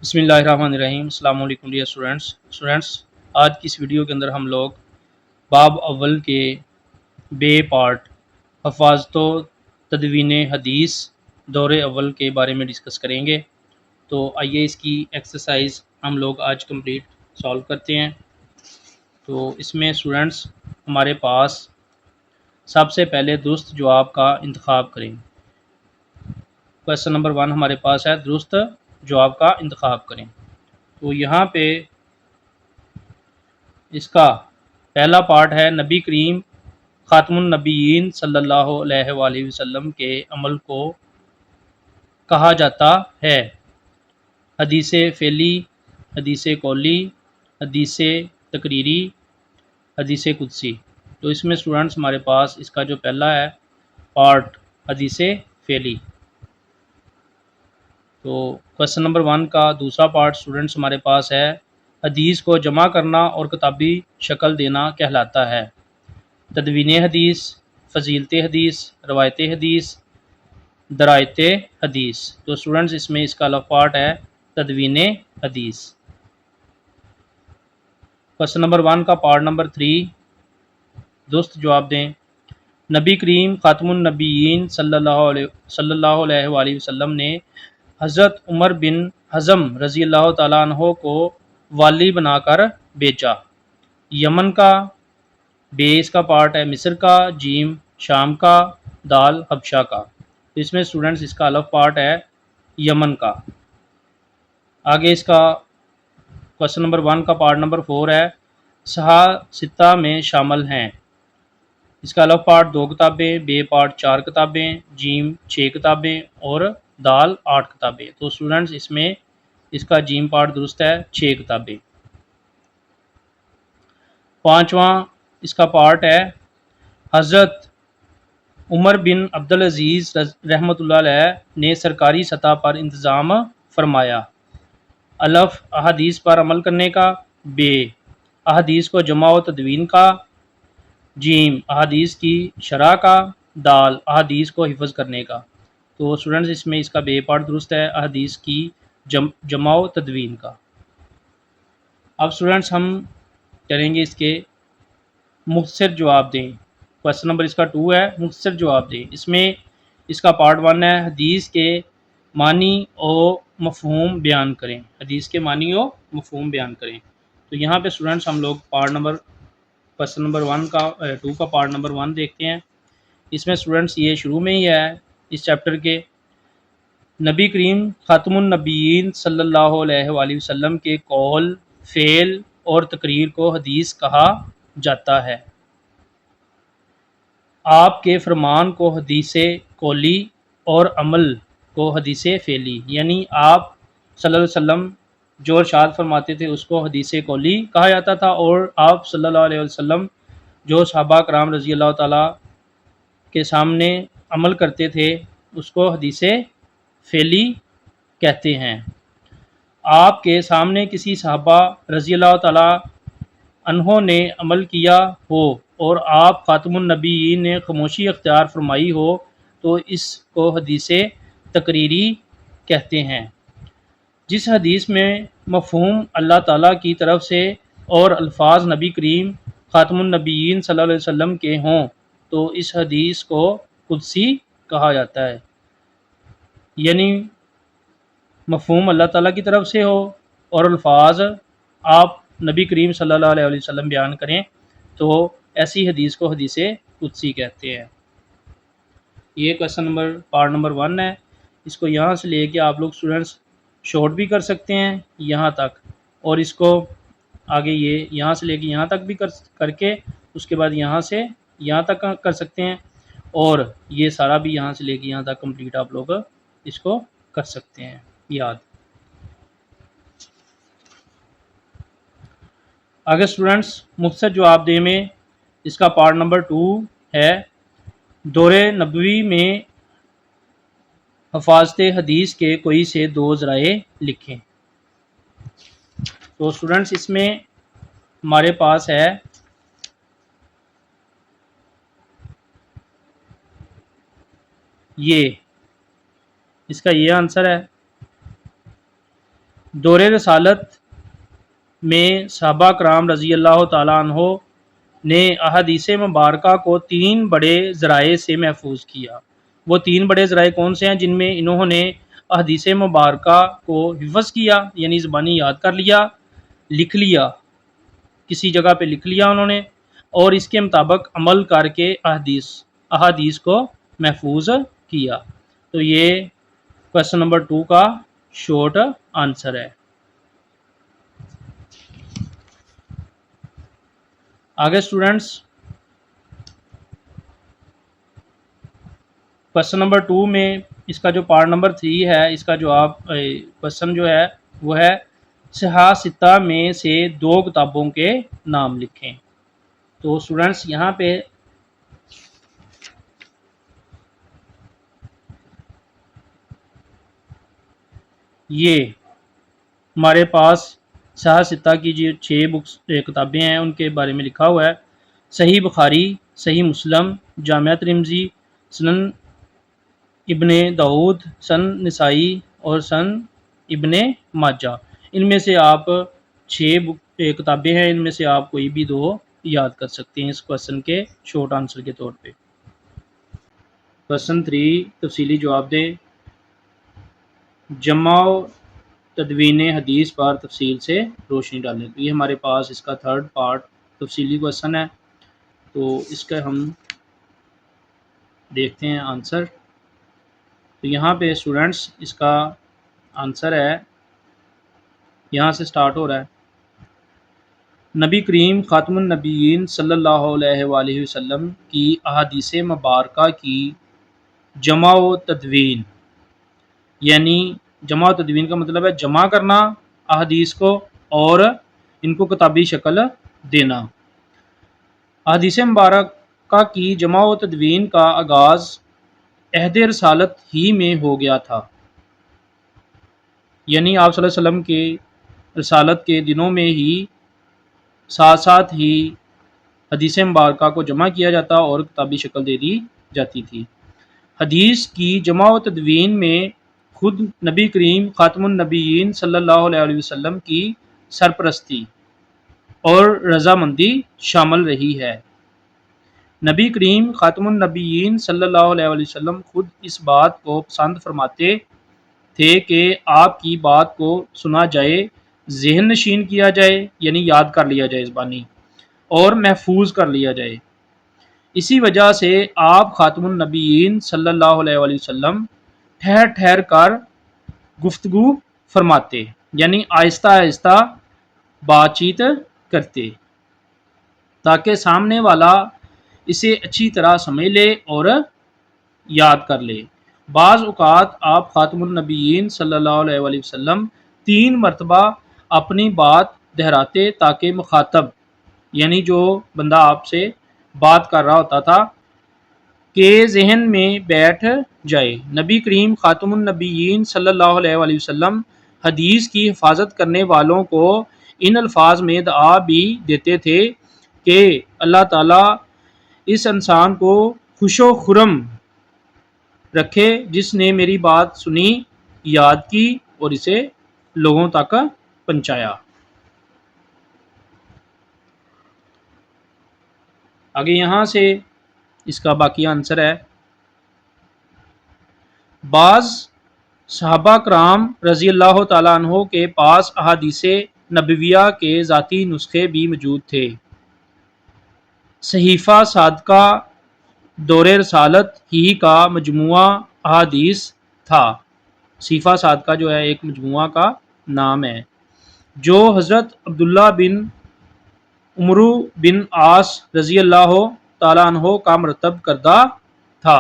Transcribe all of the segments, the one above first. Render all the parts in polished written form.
بسم اللہ الرحمن الرحیم۔ السلام علیکم ڈیئر اسٹوڈنٹس، آج کی اس ویڈیو کے اندر ہم لوگ باب اول کے بے پارٹ حفاظت و تدوین حدیث دور اول کے بارے میں ڈسکس کریں گے۔ تو آئیے اس کی ایکسرسائز ہم لوگ آج کمپلیٹ سالو کرتے ہیں۔ تو اس میں اسٹوڈنٹس ہمارے پاس سب سے پہلے درست جواب کا انتخاب کریں۔ کویسچن نمبر 1 ہمارے پاس ہے درست جواب کا انتخاب کریں۔ تو یہاں پہ اس کا پہلا پارٹ ہے نبی کریم خاتم النبیین صلی اللہ علیہ وآلہ وسلم کے عمل کو کہا جاتا ہے حدیث فعلی، حدیث قولی، حدیث تقریری، حدیث قدسی۔ تو اس میں اسٹوڈنٹس ہمارے پاس اس کا جو پہلا ہے پارٹ حدیث فعلی۔ تو کویسچن نمبر 1 کا دوسرا پارٹ اسٹوڈنٹس ہمارے پاس ہے حدیث کو جمع کرنا اور کتابی شکل دینا کہلاتا ہے تدوین حدیث، فضیلت حدیث، روایت حدیث، درایت حدیث۔ تو اسٹوڈنٹس اس میں اس کا الگ پارٹ ہے تدوین حدیث۔ کویسچن نمبر 1 کا پارٹ نمبر 3 درست جواب دیں۔ نبی کریم خاتم النبیین صلی اللہ علیہ وآلہ وسلم نے حضرت عمر بن حزم رضی اللہ تعالیٰ عنہ کو والی بنا کر بھیجا۔ یمن کا، بے اس کا پارٹ ہے مصر کا، جیم شام کا، دال حبشہ کا۔ تو اس میں اسٹوڈنٹس اس کا الف پارٹ ہے یمن کا۔ آگے اس کا کویسچن نمبر 1 کا پارٹ نمبر 4 ہے ستہ میں شامل ہیں۔ اس کا الف پارٹ 2 کتابیں، بے پارٹ 4 کتابیں، جیم 6 کتابیں اور دال 8 کتابیں۔ تو اسٹوڈنٹس اس میں اس کا جیم پارٹ درست ہے 6 کتابیں۔ پانچواں اس کا پارٹ ہے حضرت عمر بن عبدالعزیز رحمۃ اللہ علیہ نے سرکاری سطح پر انتظام فرمایا۔ الف احادیث پر عمل کرنے کا، بے احادیث کو جمع و تدوین کا، جیم احادیث کی شرح کا، دال احادیث کو حفظ کرنے کا۔ تو اسٹوڈنٹس اس میں اس کا بے پارٹ درست ہے احادیث کی جمع و تدوین کا۔ اب اسٹوڈنٹس ہم کریں گے اس کے مختصر جواب دیں۔ کویسچن نمبر اس کا 2 ہے مختصر جواب دیں۔ اس میں اس کا پارٹ 1 ہے حدیث کے معنی و مفہوم بیان کریں۔ حدیث کے معنی و مفہوم بیان کریں۔ تو یہاں پہ اسٹوڈنٹس ہم لوگ پارٹ نمبر کویسچن نمبر 2 کا پارٹ نمبر 1 دیکھتے ہیں۔ اس میں اسٹوڈنٹس یہ شروع میں ہی ہے اس چیپٹر کے نبی کریم خاتم النبیین صلی اللہ علیہ وآلہ وسلم کے قول، فعل اور تقریر کو حدیث کہا جاتا ہے۔ آپ کے فرمان کو حدیث قولی اور عمل کو حدیث فعلی، یعنی آپ صلی اللہ علیہ وسلم جو ارشاد فرماتے تھے اس کو حدیث قولی کہا جاتا تھا، اور آپ صلی اللہ علیہ وسلم جو صحابہ کرام رضی اللہ تعالیٰ کے سامنے عمل کرتے تھے اس کو حدیث فعلی کہتے ہیں۔ آپ کے سامنے کسی صحابہ رضی اللہ تعالیٰ انہوں نے عمل کیا ہو اور آپ خاتم النبیین نے خاموشی اختیار فرمائی ہو تو اس کو حدیث تقریری کہتے ہیں۔ جس حدیث میں مفہوم اللہ تعالیٰ کی طرف سے اور الفاظ نبی کریم خاتم النبیین صلی اللہ علیہ وسلم کے ہوں تو اس حدیث کو قدسی کہا جاتا ہے، یعنی مفہوم اللہ تعالیٰ کی طرف سے ہو اور الفاظ آپ نبی کریم صلی اللہ علیہ وسلم بیان کریں تو ایسی حدیث کو حدیث قدسی کہتے ہیں۔ یہ کویسچن نمبر پارٹ نمبر 1 ہے۔ اس کو یہاں سے لے کے آپ لوگ اسٹوڈنٹس شارٹ بھی کر سکتے ہیں یہاں تک، اور اس کو آگے یہ یہاں سے لے کے یہاں تک بھی کر کے اس کے بعد یہاں سے یہاں تک کر سکتے ہیں، اور یہ سارا بھی یہاں سے لے کے یہاں تک کمپلیٹ آپ لوگ اس کو کر سکتے ہیں یاد۔ آگے اسٹوڈنٹس مختصر جواب دے میں اس کا پارٹ نمبر 2 ہے دور نبوی میں حفاظت حدیث کے کوئی سے 2 ذرائع لکھیں۔ تو اسٹوڈنٹس اس میں ہمارے پاس ہے یہ اس کا یہ آنسر ہے۔ دور رسالت میں صحابہ کرام رضی اللہ تعالیٰ عنہ نے احادیث مبارکہ کو 3 بڑے ذرائع سے محفوظ کیا۔ وہ 3 بڑے ذرائع کون سے ہیں؟ جن میں انہوں نے احادیث مبارکہ کو حفظ کیا، یعنی زبانی یاد کر لیا، لکھ لیا، کسی جگہ پہ لکھ لیا انہوں نے، اور اس کے مطابق عمل کر کے احادیث کو محفوظ کیا۔ تو یہ کویسچن نمبر 2 کا شارٹ آنسر ہے۔ آگے اسٹوڈنٹس، کویسچن نمبر 2 میں اس کا جو پارٹ نمبر 3 ہے، اس کا جواب کویسچن جو ہے وہ ہے صحاح ستہ میں سے 2 کتابوں کے نام لکھیں۔ تو اسٹوڈنٹس یہاں پہ یہ ہمارے پاس صحاح ستہ کی جو 6 کتابیں ہیں ان کے بارے میں لکھا ہوا ہے: صحیح بخاری، صحیح مسلم، جامعہ ترمذی، سنن ابن داؤد، سنن نسائی اور سنن ابن ماجہ۔ ان میں سے آپ 6 کتابیں ہیں، ان میں سے آپ کوئی بھی 2 یاد کر سکتے ہیں اس کویسچن کے شارٹ آنسر کے طور پہ۔ کویسچن 3 تفصیلی جواب دیں۔ جمع و تدوین حدیث پر تفصیل سے روشنی ڈالیں۔ تو یہ ہمارے پاس اس کا 3rd پارٹ تفصیلی کویسچن ہے، تو اس کا ہم دیکھتے ہیں آنسر۔ تو یہاں پہ اسٹوڈنٹس اس کا آنسر ہے، یہاں سے سٹارٹ ہو رہا ہے: نبی کریم خاتم النبیین صلی اللہ علیہ وآلہ وسلم کی احادیث مبارکہ کی جمع و تدوین، یعنی جمع و تدوین کا مطلب ہے جمع کرنا احادیث کو اور ان کو کتابی شکل دینا۔ احادیث مبارکہ کی جمع و تدوین کا آغاز عہد رسالت ہی میں ہو گیا تھا، یعنی آپ صلی اللہ علیہ وسلم کے رسالت کے دنوں میں ہی ساتھ ساتھ ہی حدیث مبارکہ کو جمع کیا جاتا اور کتابی شکل دے دی جاتی تھی۔ حدیث کی جمع و تدوین میں خود نبی کریم خاتم النبیین صلی اللہ علیہ وسلم کی سرپرستی اور رضامندی شامل رہی ہے۔ نبی کریم خاتم النبیین صلی اللہ علیہ وسلم خود اس بات کو پسند فرماتے تھے کہ آپ کی بات کو سنا جائے، ذہن نشین کیا جائے، یعنی یاد کر لیا جائے زبانی، اور محفوظ کر لیا جائے۔ اسی وجہ سے آپ خاتم النبیین صلی اللہ علیہ وسلم ٹھہر ٹھہر کر گفتگو فرماتے، یعنی آہستہ آہستہ بات چیت کرتے تاکہ سامنے والا اسے اچھی طرح سمجھ لے اور یاد کر لے۔ بعض اوقات آپ خاتم النبیین صلی اللہ علیہ وآلہ وسلم 3 مرتبہ اپنی بات دہراتے تاکہ مخاطب، یعنی جو بندہ آپ سے بات کر رہا ہوتا تھا، کے ذہن میں بیٹھ جائے۔ نبی کریم خاتم النبیین صلی اللہ علیہ وآلہ وسلم حدیث کی حفاظت کرنے والوں کو ان الفاظ میں دعا بھی دیتے تھے کہ اللہ تعالیٰ اس انسان کو خوش و خرم رکھے جس نے میری بات سنی، یاد کی اور اسے لوگوں تک پہنچایا۔ آگے یہاں سے اس کا باقی آنسر ہے: بعض صحابہ کرام رضی اللہ تعالیٰ عنہ کے پاس احادیث نبویہ کے ذاتی نسخے بھی موجود تھے۔ صحیفہ صادقہ دور رسالت ہی کا مجموعہ احادیث تھا۔ صحیفہ صادقہ جو ہے ایک مجموعہ کا نام ہے جو حضرت عبداللہ بن عمرو بن عاص رضی اللہ تعالیٰ عنہ کا مرتب کردہ تھا۔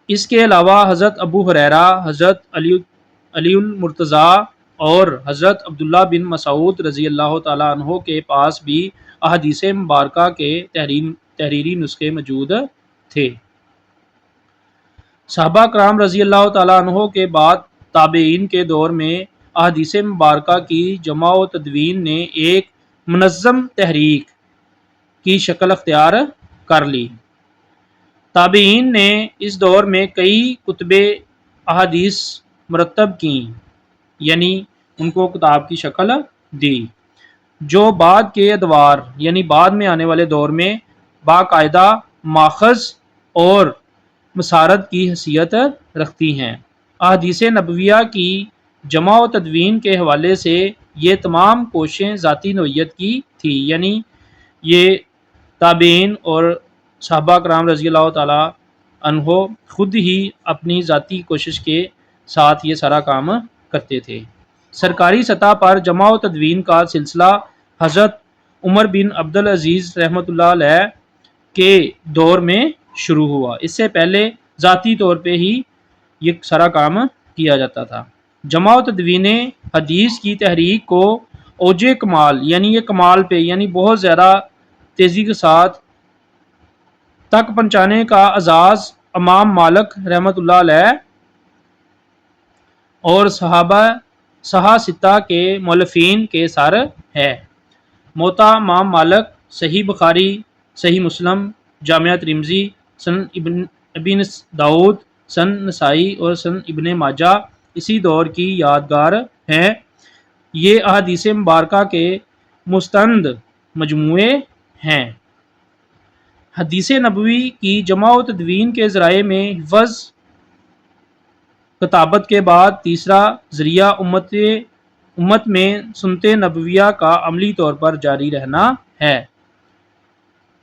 اس کے علاوہ حضرت ابو ہریرہ، حضرت علی المرتضیٰ اور حضرت عبداللہ بن مسعود رضی اللہ تعالیٰ عنہ کے پاس بھی احادیث مبارکہ کے تحریری نسخے موجود تھے۔ صحابہ کرام رضی اللہ تعالیٰ عنہ کے بعد تابعین کے دور میں احادیث مبارکہ کی جمع و تدوین نے ایک منظم تحریک کی شکل اختیار کر لی۔ تابعین نے اس دور میں کئی کتب احادیث مرتب کیں یعنی ان کو کتاب کی شکل دی، جو بعد کے ادوار یعنی بعد میں آنے والے دور میں باقاعدہ ماخذ اور مسارت کی حیثیت رکھتی ہیں۔ احادیث نبویہ کی جمع و تدوین کے حوالے سے یہ تمام کوششیں ذاتی نوعیت کی تھی، یعنی یہ تابعین اور صحابہ کرام رضی اللہ تعالی عنہ خود ہی اپنی ذاتی کوشش کے ساتھ یہ سارا کام کرتے تھے۔ سرکاری سطح پر جمع و تدوین کا سلسلہ حضرت عمر بن عبدالعزیز رحمۃ اللہ علیہ کے دور میں شروع ہوا، اس سے پہلے ذاتی طور پہ ہی یہ سارا کام کیا جاتا تھا۔ جمع و تدوین حدیث کی تحریک کو اوج کمال یعنی یہ کمال پہ یعنی بہت زیادہ تیزی کے ساتھ تک پہنچانے کا اعزاز امام مالک رحمۃ اللہ علیہ اور صحابہ ستہ کے مؤلفین کے سر ہے۔ موطا امام مالک، صحیح بخاری، صحیح مسلم، جامعہ ترمذی، سنن ابن داؤد، سنن نسائی اور سنن ابن ماجہ اسی دور کی یادگار ہیں۔ یہ احادیث مبارکہ کے مستند مجموعے ہیں۔ حدیث نبوی کی جمع و تدوین کے ذرائع میں حفظ کتابت کے بعد تیسرا ذریعہ امت میں سنت نبویہ کا عملی طور پر جاری رہنا ہے،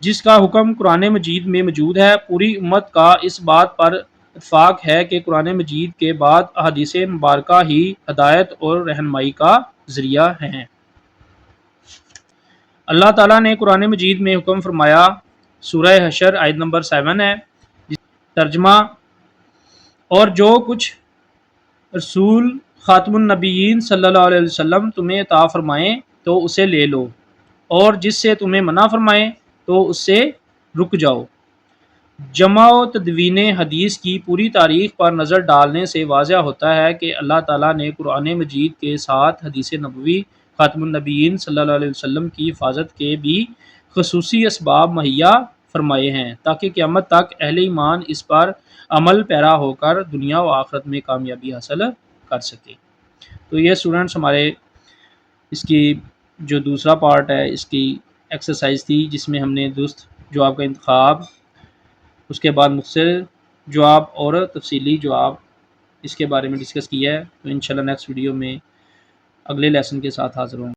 جس کا حکم قرآن مجید میں موجود ہے۔ پوری امت کا اس بات پر اتفاق ہے کہ قرآن مجید کے بعد احادیث مبارکہ ہی ہدایت اور رہنمائی کا ذریعہ ہیں۔ اللہ تعالیٰ نے قرآن مجید میں حکم فرمایا، سورہ حشر آیت نمبر 7 ہے، ترجمہ: اور جو کچھ رسول خاتم النبیین صلی اللہ علیہ وسلم تمہیں عطا فرمائیں تو اسے لے لو، اور جس سے تمہیں منع فرمائیں تو اس سے رک جاؤ۔ جمع و تدوین حدیث کی پوری تاریخ پر نظر ڈالنے سے واضح ہوتا ہے کہ اللہ تعالیٰ نے قرآن مجید کے ساتھ حدیث نبوی خاتم النبیین صلی اللہ علیہ وسلم کی حفاظت کے بھی خصوصی اسباب مہیا فرمائے ہیں، تاکہ قیامت تک اہل ایمان اس پر عمل پیرا ہو کر دنیا و آخرت میں کامیابی حاصل کر سکے۔ تو یہ اسٹوڈنٹس ہمارے اس کی جو دوسرا پارٹ ہے اس کی ایکسرسائز تھی، جس میں ہم نے درست جواب کا انتخاب، اس کے بعد مختصر جواب اور تفصیلی جواب اس کے بارے میں ڈسکس کیا ہے۔ تو انشاءاللہ نیکسٹ ویڈیو میں اگلے لیسن کے ساتھ حاضر ہوں۔